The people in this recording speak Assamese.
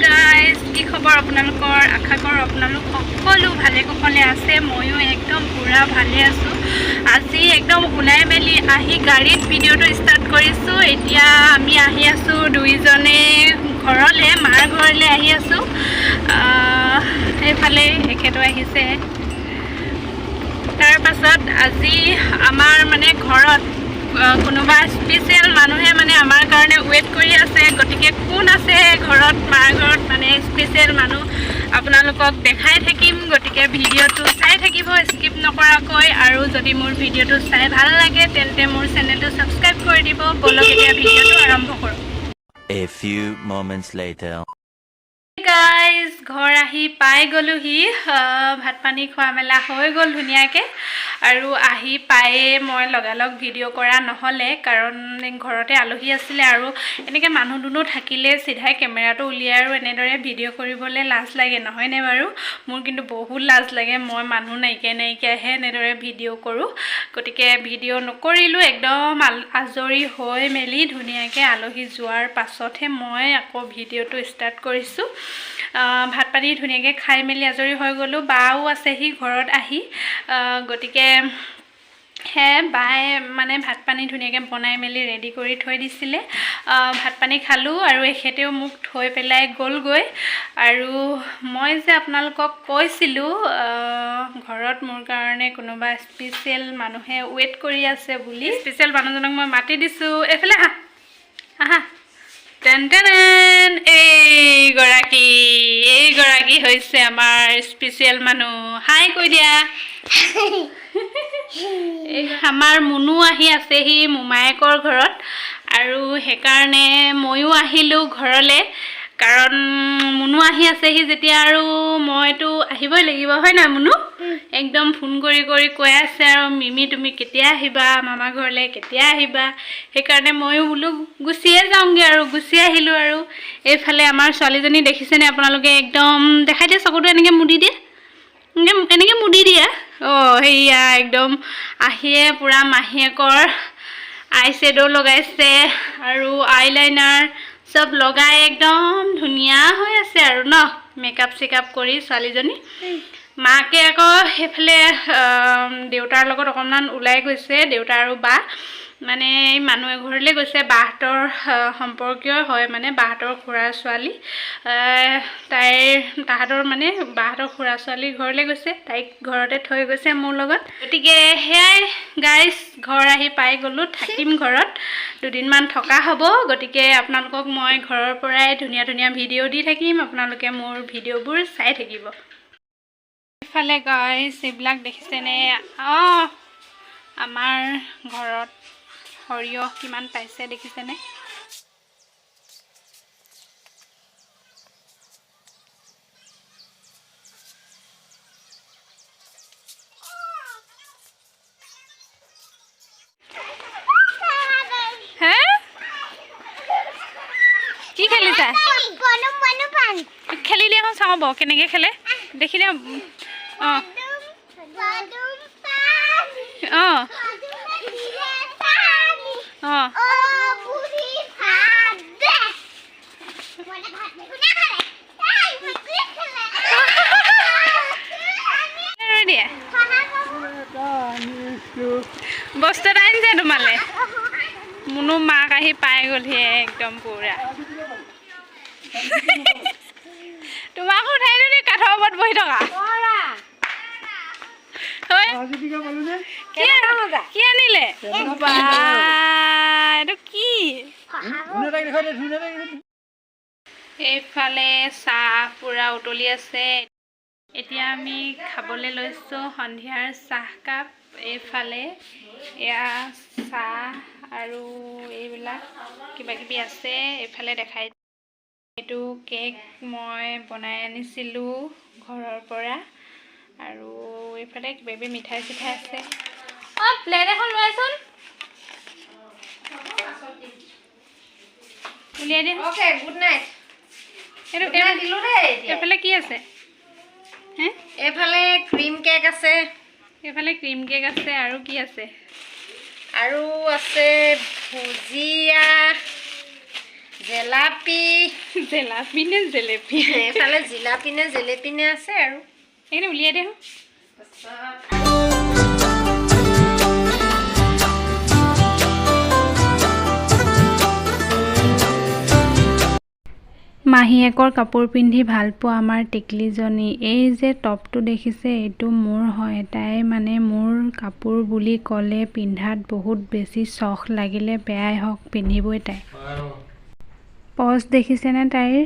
গাইজ কি খবৰ আপোনালোকৰ আশা কৰোঁ আপোনালোক সকলো ভালে কুশলে আছে ময়ো একদম পুৰা ভালে আছোঁ আজি একদম ওলাই মেলি আহি গাড়ীত ভিডিঅ'টো ষ্টাৰ্ট কৰিছোঁ এতিয়া আমি আহি আছোঁ দুইজনে ঘৰলৈ মাৰ ঘৰলৈ আহি আছোঁ এইফালে এখেতো আহিছে তাৰ পাছত আজি আমাৰ মানে ঘৰত কোনোবা স্পেচিয়েল মানুহে মানে আমাৰ কাৰণে ৱেইট কৰি আছে গতিকে কোন আছে ঘৰত মাৰ ঘৰত মানে স্পেচিয়েল মানুহ আপোনালোকক দেখাই থাকিম গতিকে ভিডিঅ'টো চাই থাকিব স্কিপ নকৰাকৈ আৰু যদি মোৰ ভিডিঅ'টো চাই ভাল লাগে তেন্তে মোৰ চেনেলটো ছাবস্ক্ৰাইব কৰি দিব বলক এতিয়া ভিডিঅ'টো আৰম্ভ কৰোঁ A few moments later guys ঘৰ আহি পাই গ'লোহি ভাত পানী খোৱা মেলা হৈ গ'ল ধুনীয়াকৈ আৰু আহি পায়ে মই লগালগ ভিডিঅ' কৰা নহ'লে কাৰণ ঘৰতে আলহী আছিলে আৰু এনেকৈ মানুহ দুনুহ থাকিলে চিধাই কেমেৰাটো উলিয়াই আৰু এনেদৰে ভিডিঅ' কৰিবলৈ লাজ লাগে নহয়নে বাৰু মোৰ কিন্তু বহুত লাজ লাগে মই মানুহ নাইকিয়াহে এনেদৰে ভিডিঅ' কৰোঁ গতিকে ভিডিঅ' নকৰিলোঁ একদম আজৰি হৈ মেলি ধুনীয়াকৈ আলহী যোৱাৰ পাছতহে মই আকৌ ভিডিঅ'টো ষ্টাৰ্ট কৰিছোঁ ভাত পানী ধুনীয়াকৈ খাই মেলি আজৰি হৈ গ'লোঁ বাও আছেহি ঘৰত আহি গতিকে বায়ে মানে ভাত পানী ধুনীয়াকৈ বনাই মেলি ৰেডি কৰি থৈ দিছিলে ভাত পানী খালোঁ আৰু এখেতেও মোক থৈ পেলাই গ'লগৈ আৰু মই যে আপোনালোকক কৈছিলোঁ ঘৰত মোৰ কাৰণে কোনোবা স্পেচিয়েল মানুহে ৱেইট কৰি আছে বুলি স্পেচিয়েল মানুহজনক মই মাতি দিছোঁ এইফালে আহা টেন এইগৰাকী হৈছে আমাৰ স্পেচিয়েল মানুহ হাই কৈ দিয়া আমাৰ মুনু আহি আছেহি মোমায়েকৰ ঘৰত আৰু সেইকাৰণে ময়ো আহিলোঁ ঘৰলৈ কাৰণ মুনু আহি আছেহি যেতিয়া আৰু মইতো আহিবই লাগিব হয় নাই মুনু একদম ফোন কৰি কৈ আছে আৰু মিমি তুমি কেতিয়া আহিবা মামা ঘৰলৈ কেতিয়া আহিবা সেইকাৰণে ময়ো বোলো গুচিয়ে যাওঁগৈ আৰু গুচি আহিলোঁ আৰু এইফালে আমাৰ ছোৱালীজনী দেখিছেনে আপোনালোকে একদম দেখাই দিয়ে চকুটো এনেকৈ মুদি দিয়ে এনেকৈ মুদি দিয়ে সেয়া একদম আহিয়ে পূৰা মাহীয়েকৰ আই শ্বেডো লগাইছে আৰু আইলাইনাৰ চব লগাই একদম ধুনীয়া হৈ আছে আৰু ন মেকআপ চেকআপ কৰি ছোৱালীজনী মাকে আকৌ সেইফালে দেউতাৰ লগত অকণমান ওলাই গৈছে দেউতা আৰু বা মানে মানুহ এঘৰলৈ গৈছে বাহঁতৰ সম্পৰ্কীয় হয় মানে বাহঁতৰ খুৰা ছোৱালী তাহাঁতৰ মানে বাহঁতৰ খুৰা ছোৱালীৰ ঘৰলৈ গৈছে তাইক ঘৰতে থৈ গৈছে মোৰ লগত গতিকে সেয়াই গাইজ ঘৰ আহি পাই গ'লোঁ থাকিম ঘৰত দুদিনমান থকা হ'ব গতিকে আপোনালোকক মই ঘৰৰ পৰাই ধুনীয়া ধুনীয়া ভিডিঅ' দি থাকিম আপোনালোকে মোৰ ভিডিঅ'বোৰ চাই থাকিব এইফালে গাইজ এইবিলাক দেখিছেনে আমাৰ ঘৰত সৰিয়হ কিমান পাইছে দেখিছেনে কি খেলিছা খেলি দিয়া এখন চাওঁ কেনেকৈ খেলে দেখি দিয়া বস্তু এটা আনিছে তোমালে মুনু মাক আহি পাই গ'লহি একদম পুৰা তোমাক উঠাই দিওঁ কাঠৰ ওপৰত বহি থকা কি আনিলে এইটো কি এইফালে চাহ পুৰা উতলি আছে এতিয়া আমি খাবলৈ লৈছোঁ সন্ধিয়াৰ চাহকাপ এইফালে এয়া চাহ আৰু এইবিলাক কিবাকিবি আছে এইফালে দেখাই এইটো কেক মই বনাই আনিছিলোঁ ঘৰৰ পৰা আৰু এইফালে কিবাকিবি মিঠাই চিঠাই আছে প্লেট এখন লোৱাচোন উলিয়াই দিয়া গুড নাইট এইফালে কি আছে এইফালে ক্ৰীম কেক আছে আৰু কি আছে আৰু আছে ভুজিয়া জেলাপি জেলাপি নে জেলেপি এফালে জিলাপি নে জেলেপি নে আছে আৰু এইটো উলিয়াই দে মাহীয়েকৰ কাপোৰ পিন্ধি ভাল পোৱা আমাৰ টিকলিজনী এই যে টপটো দেখিছে এইটো মোৰ হয় তাই মানে মোৰ কাপোৰ বুলি ক'লে পিন্ধাত বহুত বেছি চখ লাগিলে বেয়াই হওক পিন্ধিবই তাই পজ দেখিছেনে তাইৰ